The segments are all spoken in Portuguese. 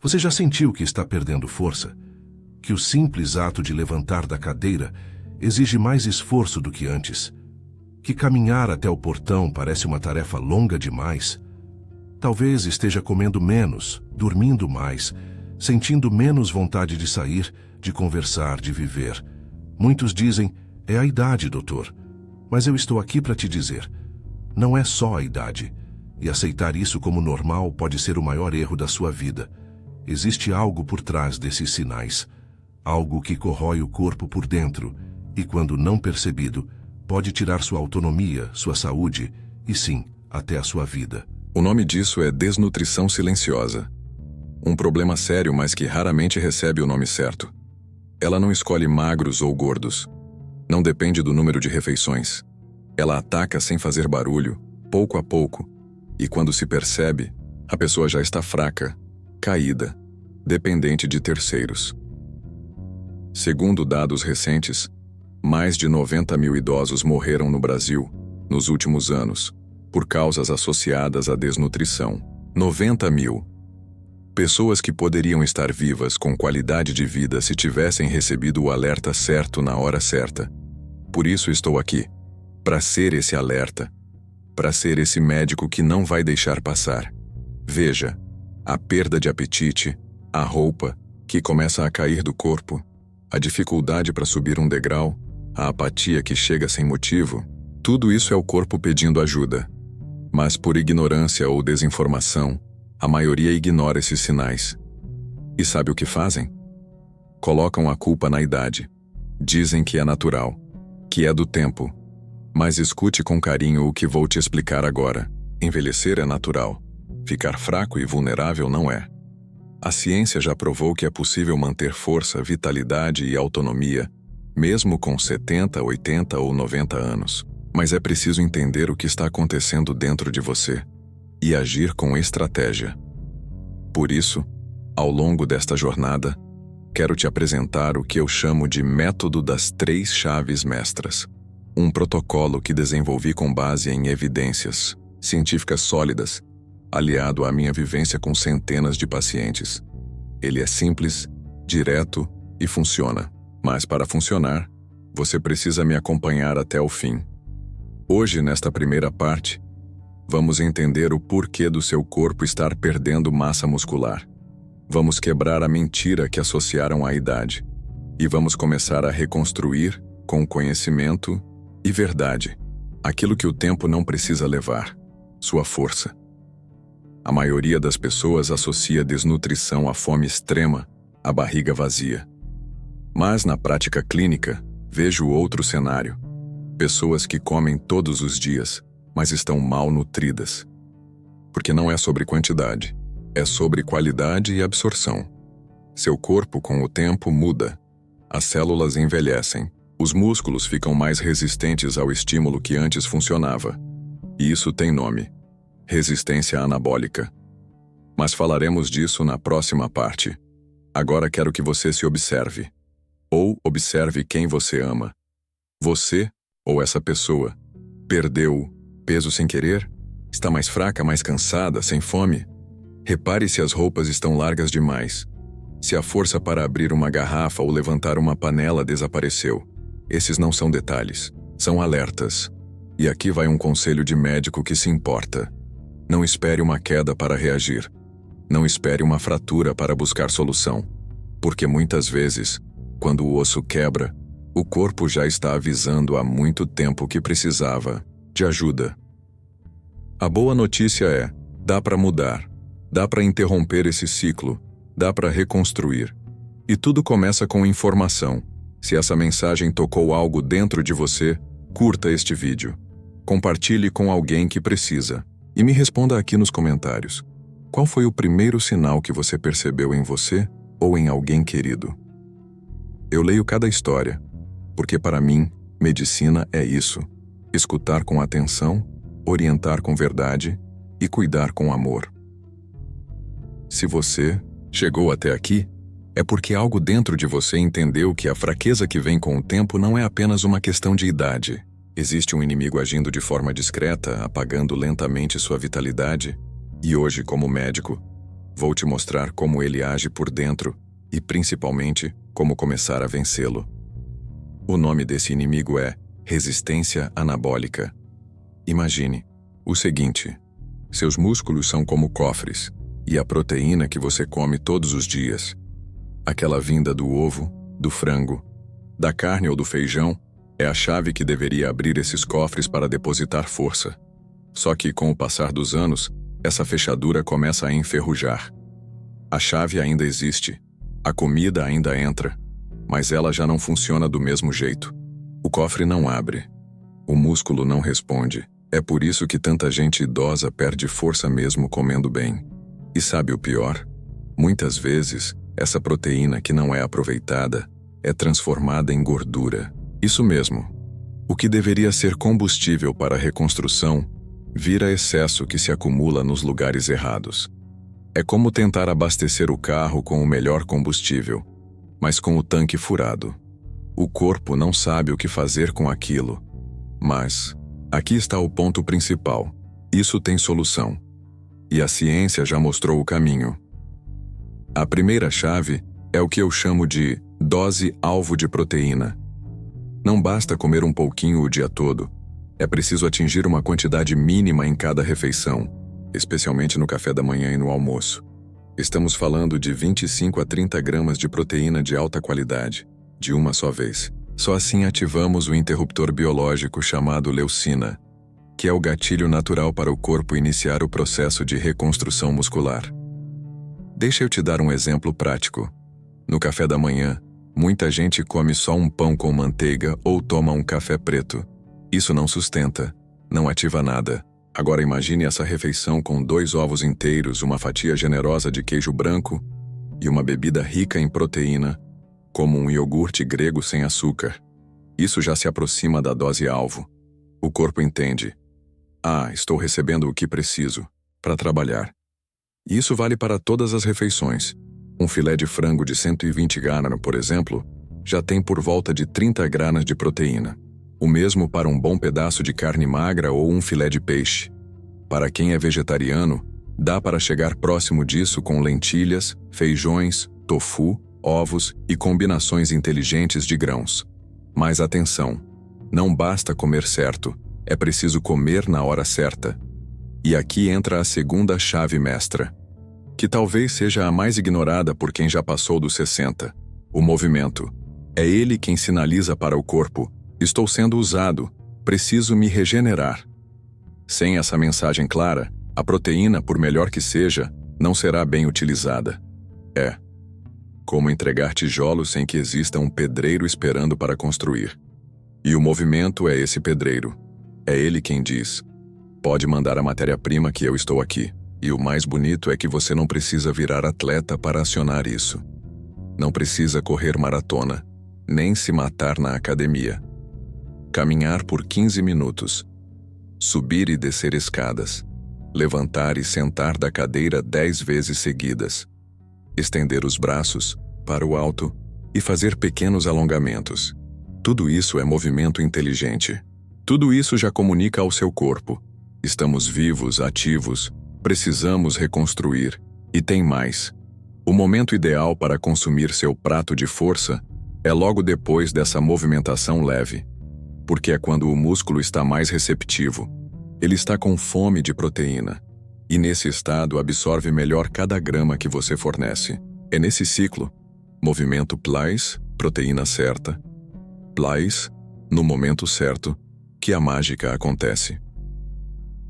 Você já sentiu que está perdendo força? Que o simples ato de levantar da cadeira exige mais esforço do que antes? Que caminhar até o portão parece uma tarefa longa demais? Talvez esteja comendo menos, dormindo mais, sentindo menos vontade de sair, de conversar, de viver. Muitos dizem, é a idade, doutor. Mas eu estou aqui para te dizer, não é só a idade. E aceitar isso como normal pode ser o maior erro da sua vida. Existe algo por trás desses sinais, algo que corrói o corpo por dentro e, quando não percebido, pode tirar sua autonomia, sua saúde e, sim, até a sua vida. O nome disso é desnutrição silenciosa. Um problema sério, mas que raramente recebe o nome certo. Ela não escolhe magros ou gordos. Não depende do número de refeições. Ela ataca sem fazer barulho, pouco a pouco, e quando se percebe, a pessoa já está fraca, caída, dependente de terceiros. Segundo dados recentes, mais de 90 mil idosos morreram no Brasil, nos últimos anos, por causas associadas à desnutrição. 90 mil. Pessoas que poderiam estar vivas com qualidade de vida se tivessem recebido o alerta certo na hora certa. Por isso estou aqui, para ser esse alerta, para ser esse médico que não vai deixar passar. Veja, a perda de apetite, a roupa que começa a cair do corpo, a dificuldade para subir um degrau, a apatia que chega sem motivo, tudo isso é o corpo pedindo ajuda. Mas por ignorância ou desinformação, a maioria ignora esses sinais. E sabe o que fazem? Colocam a culpa na idade. Dizem que é natural, que é do tempo. Mas escute com carinho o que vou te explicar agora. Envelhecer é natural. Ficar fraco e vulnerável não é. A ciência já provou que é possível manter força, vitalidade e autonomia, mesmo com 70, 80 ou 90 anos. Mas é preciso entender o que está acontecendo dentro de você e agir com estratégia. Por isso, ao longo desta jornada, quero te apresentar o que eu chamo de método das 3 chaves mestras. Um protocolo que desenvolvi com base em evidências científicas sólidas, aliado à minha vivência com centenas de pacientes. Ele é simples, direto e funciona. Mas para funcionar, você precisa me acompanhar até o fim. Hoje, nesta primeira parte, vamos entender o porquê do seu corpo estar perdendo massa muscular. Vamos quebrar a mentira que associaram à idade. E vamos começar a reconstruir, com conhecimento e verdade, aquilo que o tempo não precisa levar, sua força. A maioria das pessoas associa desnutrição à fome extrema, à barriga vazia. Mas na prática clínica, vejo outro cenário. Pessoas que comem todos os dias, mas estão mal nutridas. Porque não é sobre quantidade, é sobre qualidade e absorção. Seu corpo, com o tempo, muda. As células envelhecem. Os músculos ficam mais resistentes ao estímulo que antes funcionava. E isso tem nome: resistência anabólica. Mas falaremos disso na próxima parte. Agora quero que você se observe. Ou observe quem você ama. Você, ou essa pessoa, perdeu peso sem querer? Está mais fraca, mais cansada, sem fome? Repare se as roupas estão largas demais. Se a força para abrir uma garrafa ou levantar uma panela desapareceu. Esses não são detalhes, são alertas. E aqui vai um conselho de médico que se importa. Não espere uma queda para reagir. Não espere uma fratura para buscar solução. Porque muitas vezes, quando o osso quebra, o corpo já está avisando há muito tempo que precisava de ajuda. A boa notícia é, dá para mudar. Dá para interromper esse ciclo. Dá para reconstruir. E tudo começa com informação. Se essa mensagem tocou algo dentro de você, curta este vídeo. Compartilhe com alguém que precisa. E me responda aqui nos comentários. Qual foi o primeiro sinal que você percebeu em você ou em alguém querido? Eu leio cada história, porque para mim, medicina é isso. Escutar com atenção, orientar com verdade e cuidar com amor. Se você chegou até aqui, é porque algo dentro de você entendeu que a fraqueza que vem com o tempo não é apenas uma questão de idade. Existe um inimigo agindo de forma discreta, apagando lentamente sua vitalidade. E hoje, como médico, Vou te mostrar como ele age por dentro e, principalmente, como começar a vencê-lo. O nome desse inimigo é resistência anabólica. Imagine o seguinte: seus músculos são como cofres, e a proteína que você come todos os dias, aquela vinda do ovo, do frango, da carne ou do feijão, é a chave que deveria abrir esses cofres para depositar força. Só que, com o passar dos anos, essa fechadura começa a enferrujar. A chave ainda existe, a comida ainda entra, mas ela já não funciona do mesmo jeito. O cofre não abre, o músculo não responde. É por isso que tanta gente idosa perde força mesmo comendo bem. E sabe o pior? Muitas vezes, essa proteína que não é aproveitada é transformada em gordura. Isso mesmo. O que deveria ser combustível para a reconstrução vira excesso que se acumula nos lugares errados. É como tentar abastecer o carro com o melhor combustível, mas com o tanque furado. O corpo não sabe o que fazer com aquilo. Mas aqui está o ponto principal. Isso tem solução. E a ciência já mostrou o caminho. A primeira chave é o que eu chamo de dose-alvo de proteína. Não basta comer um pouquinho o dia todo. É preciso atingir uma quantidade mínima em cada refeição, especialmente no café da manhã e no almoço. Estamos falando de 25 a 30 gramas de proteína de alta qualidade, de uma só vez. Só assim ativamos o interruptor biológico chamado leucina, que é o gatilho natural para o corpo iniciar o processo de reconstrução muscular. Deixa eu te dar um exemplo prático. No café da manhã, muita gente come só um pão com manteiga ou toma um café preto. Isso não sustenta, não ativa nada. Agora imagine essa refeição com 2 ovos inteiros, uma fatia generosa de queijo branco e uma bebida rica em proteína, como um iogurte grego sem açúcar. Isso já se aproxima da dose-alvo. O corpo entende. Estou recebendo o que preciso para trabalhar. E isso vale para todas as refeições. Um filé de frango de 120 gramas, por exemplo, já tem por volta de 30 gramas de proteína. O mesmo para um bom pedaço de carne magra ou um filé de peixe. Para quem é vegetariano, dá para chegar próximo disso com lentilhas, feijões, tofu, ovos e combinações inteligentes de grãos. Mas atenção, não basta comer certo, é preciso comer na hora certa. E aqui entra a segunda chave mestra, que talvez seja a mais ignorada por quem já passou dos 60. O movimento. É ele quem sinaliza para o corpo: estou sendo usado, preciso me regenerar. Sem essa mensagem clara, a proteína, por melhor que seja, não será bem utilizada. É como entregar tijolos sem que exista um pedreiro esperando para construir. E o movimento é esse pedreiro. É ele quem diz: pode mandar a matéria-prima que eu estou aqui. E o mais bonito é que você não precisa virar atleta para acionar isso. Não precisa correr maratona, nem se matar na academia. Caminhar por 15 minutos. Subir e descer escadas. Levantar e sentar da cadeira 10 vezes seguidas. Estender os braços para o alto e fazer pequenos alongamentos. Tudo isso é movimento inteligente. Tudo isso já comunica ao seu corpo: estamos vivos, ativos, precisamos reconstruir. E tem mais. O momento ideal para consumir seu prato de força é logo depois dessa movimentação leve. Porque é quando o músculo está mais receptivo. Ele está com fome de proteína. E nesse estado absorve melhor cada grama que você fornece. É nesse ciclo, movimento plus, proteína certa, plus, no momento certo, que a mágica acontece.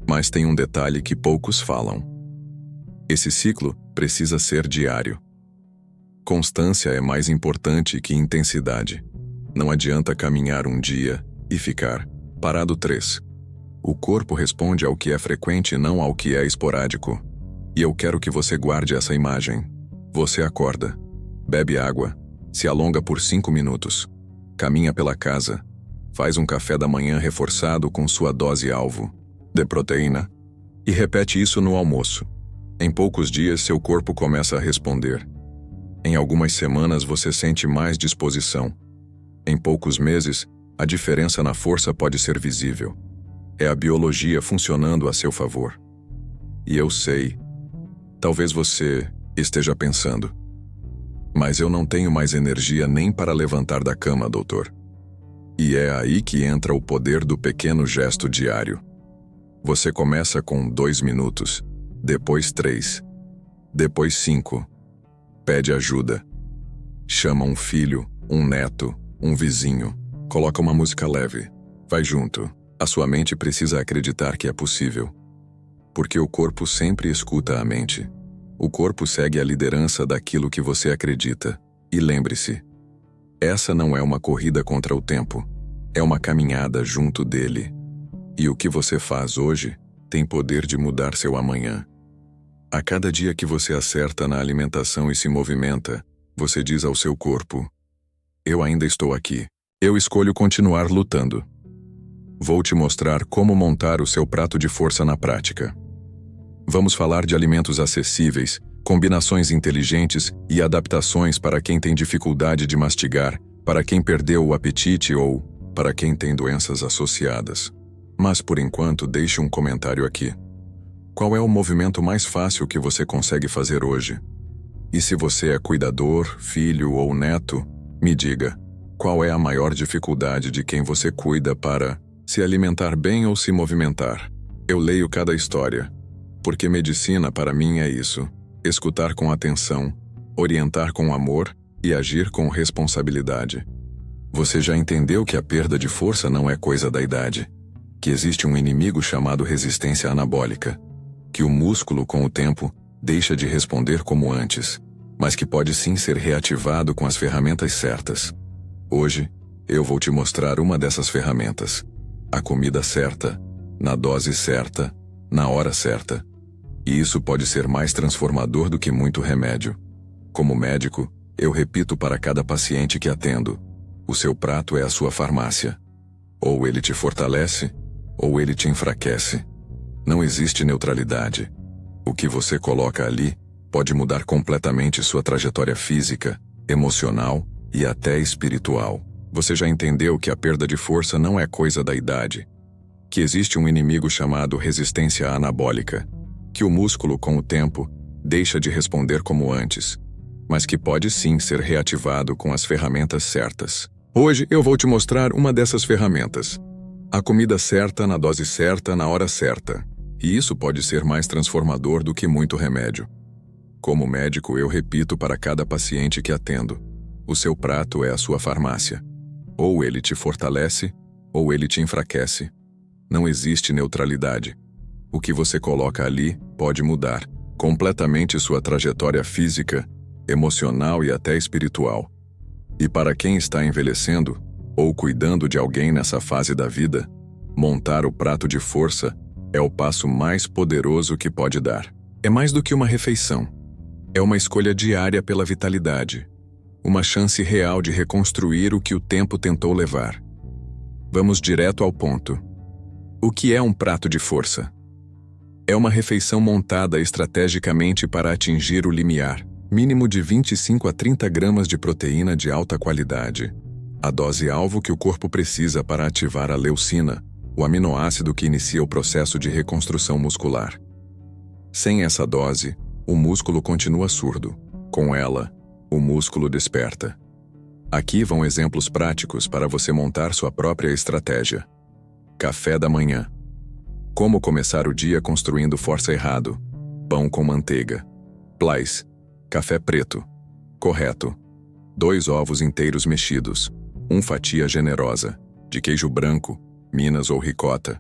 Mas tem um detalhe que poucos falam. Esse ciclo precisa ser diário. Constância é mais importante que intensidade. Não adianta caminhar um dia e ficar parado 3. O corpo responde ao que é frequente e não ao que é esporádico. E eu quero que você guarde essa imagem. Você acorda, bebe água, se alonga por 5 minutos, caminha pela casa, faz um café da manhã reforçado com sua dose-alvo de proteína e repete isso no almoço. Em poucos dias, seu corpo começa a responder. Em algumas semanas, você sente mais disposição. Em poucos meses, a diferença na força pode ser visível. É a biologia funcionando a seu favor. E eu sei, Talvez você esteja pensando: mas eu não tenho mais energia nem para levantar da cama, doutor. E é aí que entra o poder do pequeno gesto diário. Você começa com 2 minutos, depois 3, depois 5. Pede ajuda. Chama um filho, um neto, um vizinho. Coloca uma música leve. Vai junto. A sua mente precisa acreditar que é possível. Porque o corpo sempre escuta a mente. O corpo segue a liderança daquilo que você acredita. E lembre-se, essa não é uma corrida contra o tempo. É uma caminhada junto dele. E o que você faz hoje tem poder de mudar seu amanhã. A cada dia que você acerta na alimentação e se movimenta, você diz ao seu corpo: eu ainda estou aqui. Eu escolho continuar lutando. Vou te mostrar como montar o seu prato de força na prática. Vamos falar de alimentos acessíveis, combinações inteligentes e adaptações para quem tem dificuldade de mastigar, para quem perdeu o apetite ou para quem tem doenças associadas. Mas por enquanto, deixe um comentário aqui. Qual é o movimento mais fácil que você consegue fazer hoje? E se você é cuidador, filho ou neto, me diga, qual é a maior dificuldade de quem você cuida para se alimentar bem ou se movimentar? Eu leio cada história, porque medicina para mim é isso: escutar com atenção, orientar com amor e agir com responsabilidade. Você já entendeu que a perda de força não é coisa da idade, que existe um inimigo chamado resistência anabólica, que o músculo com o tempo deixa de responder como antes, mas que pode sim ser reativado com as ferramentas certas. Hoje, eu vou te mostrar uma dessas ferramentas: a comida certa, na dose certa, na hora certa. E isso pode ser mais transformador do que muito remédio. Como médico, eu repito para cada paciente que atendo: o seu prato é a sua farmácia. Ou ele te fortalece, ou ele te enfraquece. Não existe neutralidade. O que você coloca ali pode mudar completamente sua trajetória física, emocional e até espiritual. Você já entendeu que a perda de força não é coisa da idade, que existe um inimigo chamado resistência anabólica, que o músculo com o tempo deixa de responder como antes, mas que pode sim ser reativado com as ferramentas certas. Hoje eu vou te mostrar uma dessas ferramentas: a comida certa, na dose certa, na hora certa. E isso pode ser mais transformador do que muito remédio. Como médico, eu repito para cada paciente que atendo: o seu prato é a sua farmácia. Ou ele te fortalece, ou ele te enfraquece. Não existe neutralidade. O que você coloca ali pode mudar completamente sua trajetória física, emocional e até espiritual. E para quem está envelhecendo, ou cuidando de alguém nessa fase da vida, montar o prato de força é o passo mais poderoso que pode dar. É mais do que uma refeição. É uma escolha diária pela vitalidade. Uma chance real de reconstruir o que o tempo tentou levar. Vamos direto ao ponto. O que é um prato de força? É uma refeição montada estrategicamente para atingir o limiar mínimo de 25 a 30 gramas de proteína de alta qualidade, a dose-alvo que o corpo precisa para ativar a leucina, o aminoácido que inicia o processo de reconstrução muscular. Sem essa dose, o músculo continua surdo. Com ela, o músculo desperta. Aqui vão exemplos práticos para você montar sua própria estratégia. Café da manhã. Como começar o dia construindo força errado? Pão com manteiga. Plais. Café preto. Correto. 2 ovos inteiros mexidos. 1 fatia generosa, de queijo branco, Minas ou ricota.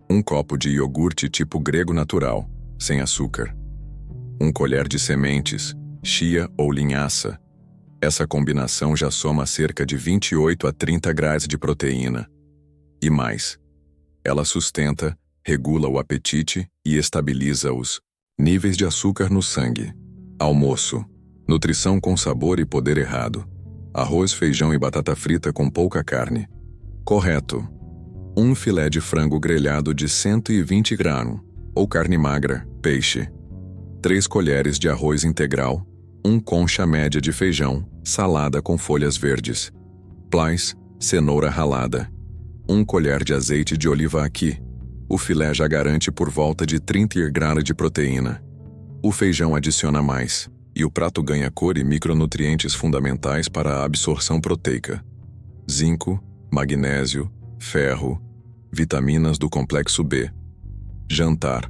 1 copo de iogurte tipo grego natural, sem açúcar. 1 colher de sementes, chia ou linhaça. Essa combinação já soma cerca de 28 a 30 gramas de proteína. E mais. Ela sustenta, regula o apetite e estabiliza os níveis de açúcar no sangue. Almoço. Nutrição com sabor e poder errado. Arroz, feijão e batata frita com pouca carne. Correto. 1 filé de frango grelhado de 120 gramas, ou carne magra, peixe. 3 colheres de arroz integral. 1 concha média de feijão, salada com folhas verdes. Plais, cenoura ralada. 1 colher de azeite de oliva aqui. O filé já garante por volta de 30 gramas de proteína. O feijão adiciona mais, e o prato ganha cor e micronutrientes fundamentais para a absorção proteica. Zinco, magnésio, ferro, vitaminas do complexo B. Jantar.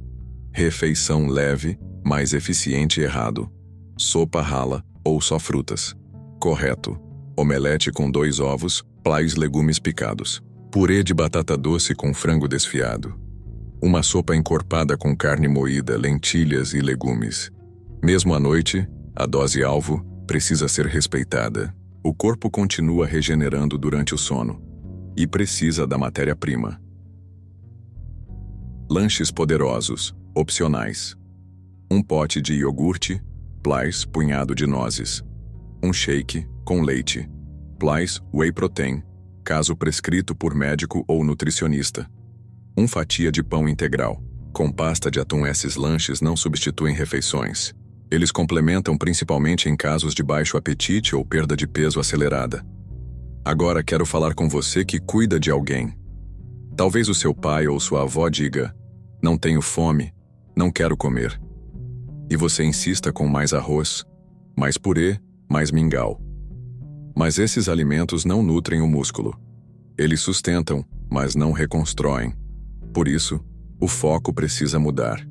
Refeição leve, mais eficiente e errado. Sopa rala ou só frutas. Correto. Omelete com 2 ovos, plais legumes picados. Purê de batata doce com frango desfiado. Uma sopa encorpada com carne moída, lentilhas e legumes. Mesmo à noite, a dose-alvo precisa ser respeitada. O corpo continua regenerando durante o sono e precisa da matéria-prima. Lanches poderosos, opcionais. Um pote de iogurte, plais punhado de nozes. Um shake com leite, plais whey protein, caso prescrito por médico ou nutricionista. Um fatia de pão integral, com pasta de atum. Esses lanches não substituem refeições. Eles complementam principalmente em casos de baixo apetite ou perda de peso acelerada. Agora quero falar com você que cuida de alguém. Talvez o seu pai ou sua avó diga: não tenho fome, não quero comer. E você insista com mais arroz, mais purê, mais mingau. Mas esses alimentos não nutrem o músculo. Eles sustentam, mas não reconstroem. Por isso, o foco precisa mudar.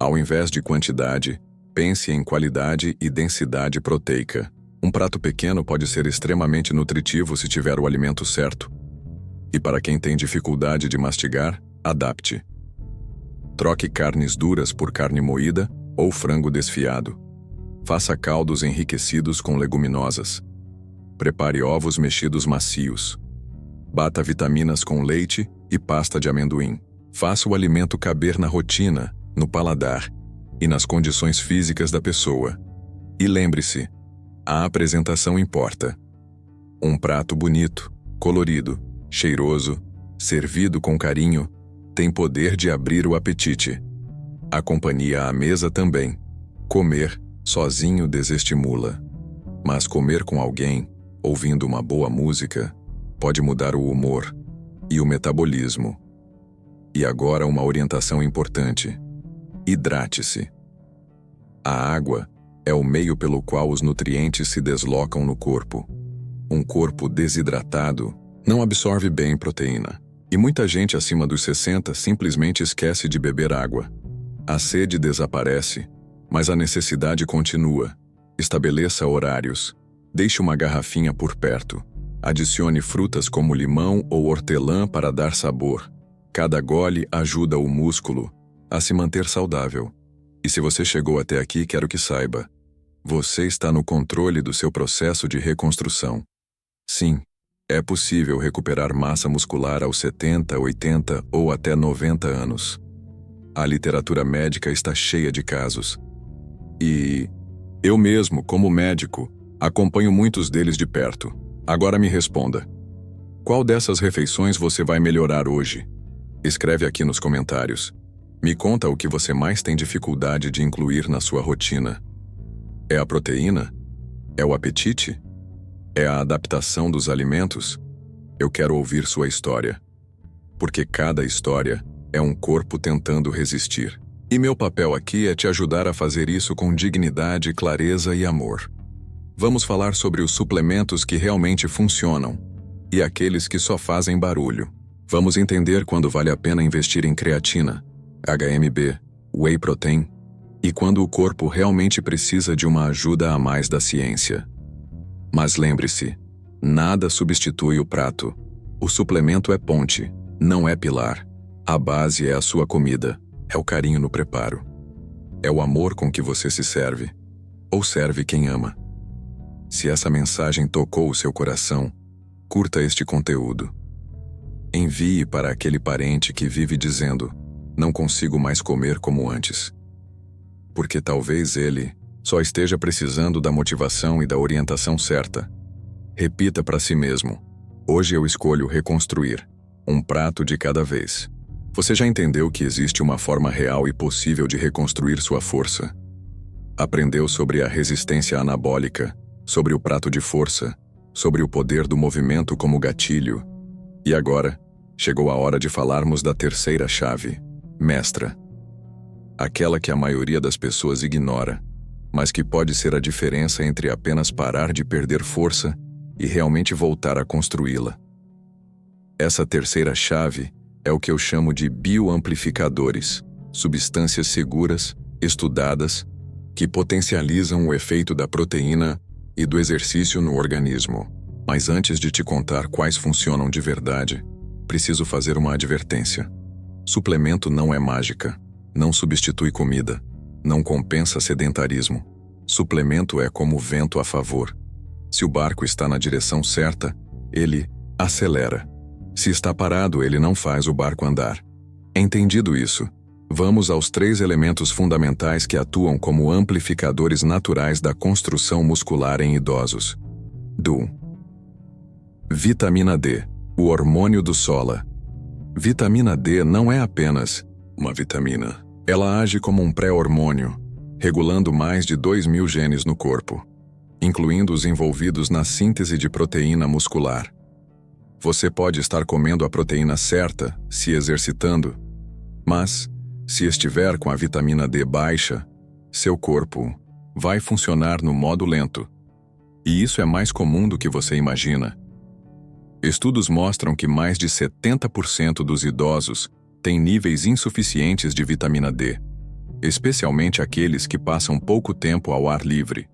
Ao invés de quantidade, pense em qualidade e densidade proteica. Um prato pequeno pode ser extremamente nutritivo se tiver o alimento certo. E para quem tem dificuldade de mastigar, adapte. Troque carnes duras por carne moída ou frango desfiado. Faça caldos enriquecidos com leguminosas. Prepare ovos mexidos macios. Bata vitaminas com leite e pasta de amendoim. Faça o alimento caber na rotina, no paladar e nas condições físicas da pessoa. E lembre-se, a apresentação importa. Um prato bonito, colorido, cheiroso, servido com carinho, tem poder de abrir o apetite. A companhia à mesa também. Comer sozinho desestimula. Mas comer com alguém, ouvindo uma boa música, pode mudar o humor e o metabolismo. E agora uma orientação importante. Hidrate-se. A água é o meio pelo qual os nutrientes se deslocam no corpo. Um corpo desidratado não absorve bem proteína. E muita gente acima dos 60 simplesmente esquece de beber água. A sede desaparece, mas a necessidade continua. Estabeleça horários. Deixe uma garrafinha por perto. Adicione frutas como limão ou hortelã para dar sabor. Cada gole ajuda o músculo a se manter saudável. E se você chegou até aqui, quero que saiba: você está no controle do seu processo de reconstrução. Sim, é possível recuperar massa muscular aos 70, 80 ou até 90 anos. A literatura médica está cheia de casos. E eu mesmo, como médico, acompanho muitos deles de perto. Agora me responda: qual dessas refeições você vai melhorar hoje? Escreve aqui nos comentários. Me conta o que você mais tem dificuldade de incluir na sua rotina. É a proteína? É o apetite? É a adaptação dos alimentos? Eu quero ouvir sua história. Porque cada história é um corpo tentando resistir. E meu papel aqui é te ajudar a fazer isso com dignidade, clareza e amor. Vamos falar sobre os suplementos que realmente funcionam e aqueles que só fazem barulho. Vamos entender quando vale a pena investir em creatina, HMB, whey protein e quando o corpo realmente precisa de uma ajuda a mais da ciência. Mas lembre-se, nada substitui o prato. O suplemento é ponte, não é pilar. A base é a sua comida, é o carinho no preparo. É o amor com que você se serve, ou serve quem ama. Se essa mensagem tocou o seu coração, curta este conteúdo. Envie para aquele parente que vive dizendo: não consigo mais comer como antes. Porque talvez ele só esteja precisando da motivação e da orientação certa. Repita para si mesmo: hoje eu escolho reconstruir, um prato de cada vez. Você já entendeu que existe uma forma real e possível de reconstruir sua força? Aprendeu sobre a resistência anabólica, sobre o prato de força, sobre o poder do movimento como gatilho. E agora, chegou a hora de falarmos da terceira chave: mestra. aquela que a maioria das pessoas ignora, mas que pode ser a diferença entre apenas parar de perder força e realmente voltar a construí-la. Essa terceira chave é o que eu chamo de bioamplificadores, substâncias seguras, estudadas, que potencializam o efeito da proteína e do exercício no organismo. Mas antes de te contar quais funcionam de verdade, preciso fazer uma advertência. Suplemento não é mágica, não substitui comida, não compensa sedentarismo. Suplemento é como o vento a favor. Se o barco está na direção certa, ele acelera. Se está parado, ele não faz o barco andar. Entendido isso, vamos aos 3 elementos fundamentais que atuam como amplificadores naturais da construção muscular em idosos. Vitamina D, o hormônio do sola. Vitamina D não é apenas uma vitamina. Ela age como um pré-hormônio, regulando mais de 2.000 genes no corpo, incluindo os envolvidos na síntese de proteína muscular. Você pode estar comendo a proteína certa, se exercitando, mas, se estiver com a vitamina D baixa, seu corpo vai funcionar no modo lento. E isso é mais comum do que você imagina. Estudos mostram que mais de 70% dos idosos têm níveis insuficientes de vitamina D, especialmente aqueles que passam pouco tempo ao ar livre.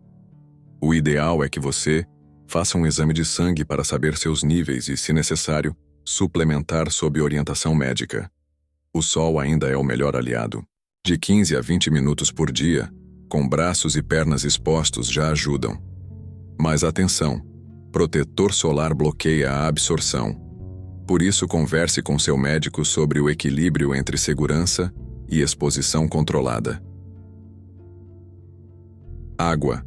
O ideal é que você faça um exame de sangue para saber seus níveis e, se necessário, suplementar sob orientação médica. O sol ainda é o melhor aliado. De 15 a 20 minutos por dia, com braços e pernas expostos já ajudam. Mas atenção, protetor solar bloqueia a absorção. Por isso, converse com seu médico sobre o equilíbrio entre segurança e exposição controlada. Água.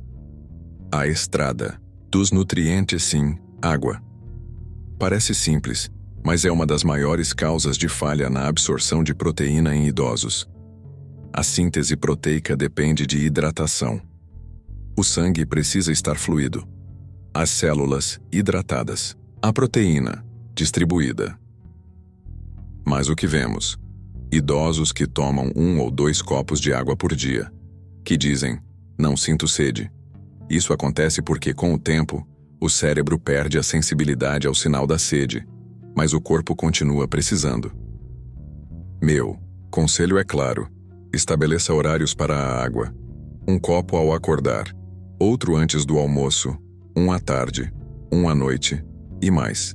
A estrada dos nutrientes, sim, água. Parece simples, mas é uma das maiores causas de falha na absorção de proteína em idosos. A síntese proteica depende de hidratação. O sangue precisa estar fluido. As células hidratadas. A proteína distribuída. Mas o que vemos? Idosos que tomam 1 ou 2 copos de água por dia, que dizem, não sinto sede. Isso acontece porque, com o tempo, o cérebro perde a sensibilidade ao sinal da sede, mas o corpo continua precisando. Meu conselho é claro: estabeleça horários para a água. 1 copo ao acordar, outro antes do almoço, 1 à tarde, 1 à noite, e mais.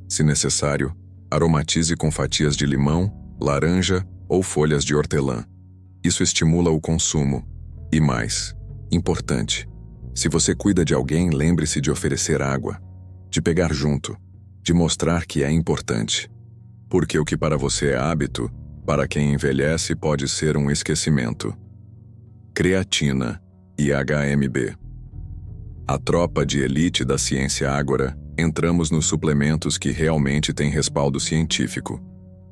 Se necessário, aromatize com fatias de limão, laranja ou folhas de hortelã. Isso estimula o consumo. E mais, importante, se você cuida de alguém, lembre-se de oferecer água, de pegar junto, de mostrar que é importante. Porque o que para você é hábito, para quem envelhece pode ser um esquecimento. Creatina e HMB. A tropa de elite da ciência Ágora, entramos nos suplementos que realmente têm respaldo científico.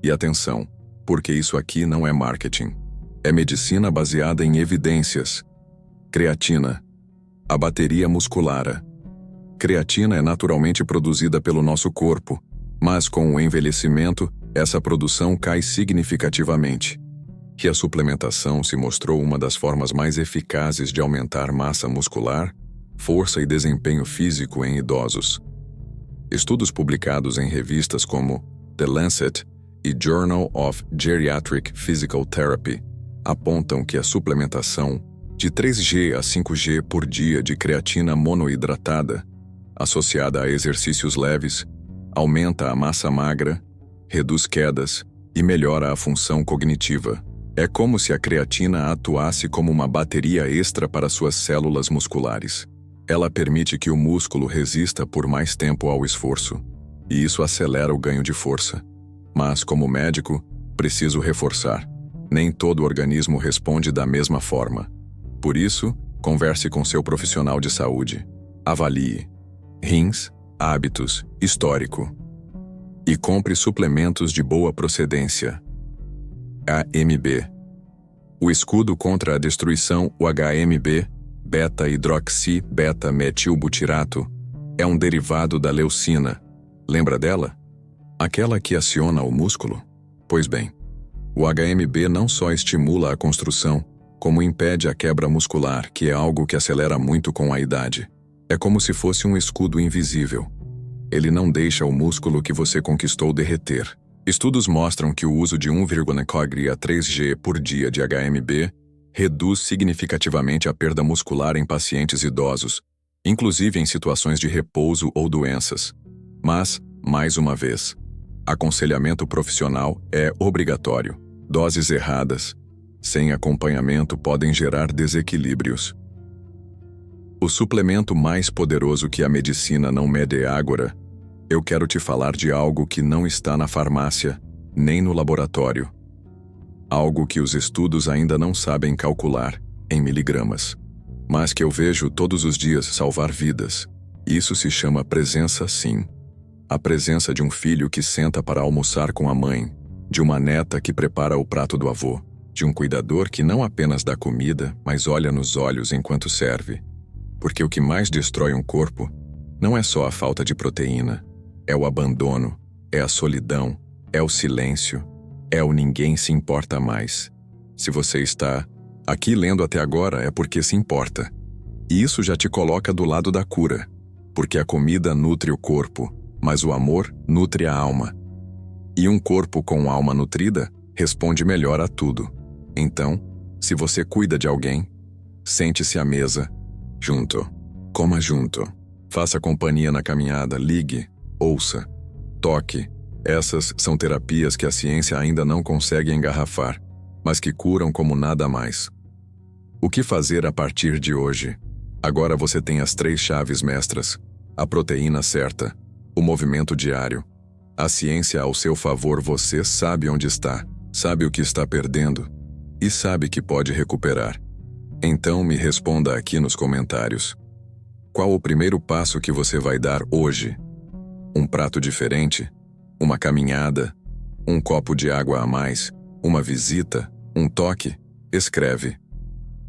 E atenção, porque isso aqui não é marketing. É medicina baseada em evidências. Creatina. A bateria muscular. Creatina é naturalmente produzida pelo nosso corpo, mas com o envelhecimento, essa produção cai significativamente. E a suplementação se mostrou uma das formas mais eficazes de aumentar massa muscular, força e desempenho físico em idosos. Estudos publicados em revistas como The Lancet e Journal of Geriatric Physical Therapy apontam que a suplementação de 3G a 5G por dia de creatina monoidratada, associada a exercícios leves, aumenta a massa magra, reduz quedas e melhora a função cognitiva. É como se a creatina atuasse como uma bateria extra para suas células musculares. Ela permite que o músculo resista por mais tempo ao esforço, e isso acelera o ganho de força. Mas, como médico, preciso reforçar: nem todo organismo responde da mesma forma. Por isso, converse com seu profissional de saúde. Avalie rins, hábitos, histórico. E compre suplementos de boa procedência. HMB. O escudo contra a destruição, o HMB, beta-hidroxi-beta-metilbutirato, é um derivado da leucina. Lembra dela? Aquela que aciona o músculo? Pois bem, O HMB não só estimula a construção, como impede a quebra muscular, que é algo que acelera muito com a idade. É como se fosse um escudo invisível. Ele não deixa o músculo que você conquistou derreter. Estudos mostram que o uso de 1,4 kg a 3g por dia de HMB reduz significativamente a perda muscular em pacientes idosos, inclusive em situações de repouso ou doenças. Mas, mais uma vez, aconselhamento profissional é obrigatório. Doses erradas, sem acompanhamento, podem gerar desequilíbrios. O suplemento mais poderoso que a medicina não mede é Ágora. Eu quero te falar de algo que não está na farmácia, nem no laboratório. Algo que os estudos ainda não sabem calcular, em miligramas. Mas que eu vejo todos os dias salvar vidas. Isso se chama presença, sim. A presença de um filho que senta para almoçar com a mãe, de uma neta que prepara o prato do avô, de um cuidador que não apenas dá comida, mas olha nos olhos enquanto serve. Porque o que mais destrói um corpo não é só a falta de proteína, é o abandono, é a solidão, é o silêncio, é o ninguém se importa mais. Se você está aqui lendo até agora é porque se importa. E isso já te coloca do lado da cura, porque a comida nutre o corpo, mas o amor nutre a alma. E um corpo com alma nutrida responde melhor a tudo. Então, se você cuida de alguém, sente-se à mesa, junto. Coma junto. Faça companhia na caminhada, ligue, ouça, toque. Essas são terapias que a ciência ainda não consegue engarrafar, mas que curam como nada mais. O que fazer a partir de hoje? Agora você tem as 3 chaves mestras: a proteína certa, o movimento diário, a ciência ao seu favor. Você sabe onde está, sabe o que está perdendo e sabe que pode recuperar. Então me responda aqui nos comentários. Qual o primeiro passo que você vai dar hoje? Um prato diferente? Uma caminhada? Um copo de água a mais? Uma visita? Um toque? Escreve.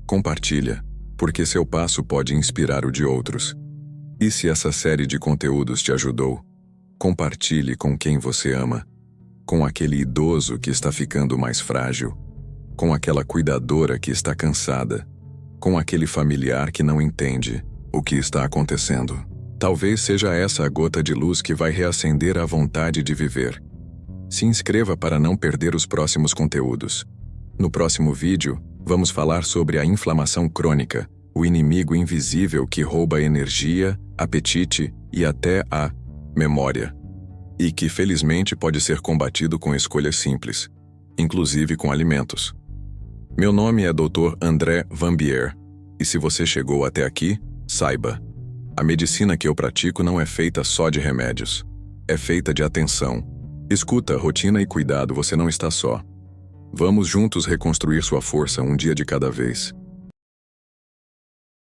Compartilha, porque seu passo pode inspirar o de outros. E se essa série de conteúdos te ajudou, compartilhe com quem você ama, com aquele idoso que está ficando mais frágil, com aquela cuidadora que está cansada, com aquele familiar que não entende o que está acontecendo. Talvez seja essa a gota de luz que vai reacender a vontade de viver. Se inscreva para não perder os próximos conteúdos. No próximo vídeo, vamos falar sobre a inflamação crônica, o inimigo invisível que rouba energia, apetite e até a memória. E que felizmente pode ser combatido com escolhas simples, inclusive com alimentos. Meu nome é Dr. André Vanbier, e se você chegou até aqui, saiba, a medicina que eu pratico não é feita só de remédios. É feita de atenção. Escuta, rotina e cuidado, você não está só. Vamos juntos reconstruir sua força um dia de cada vez.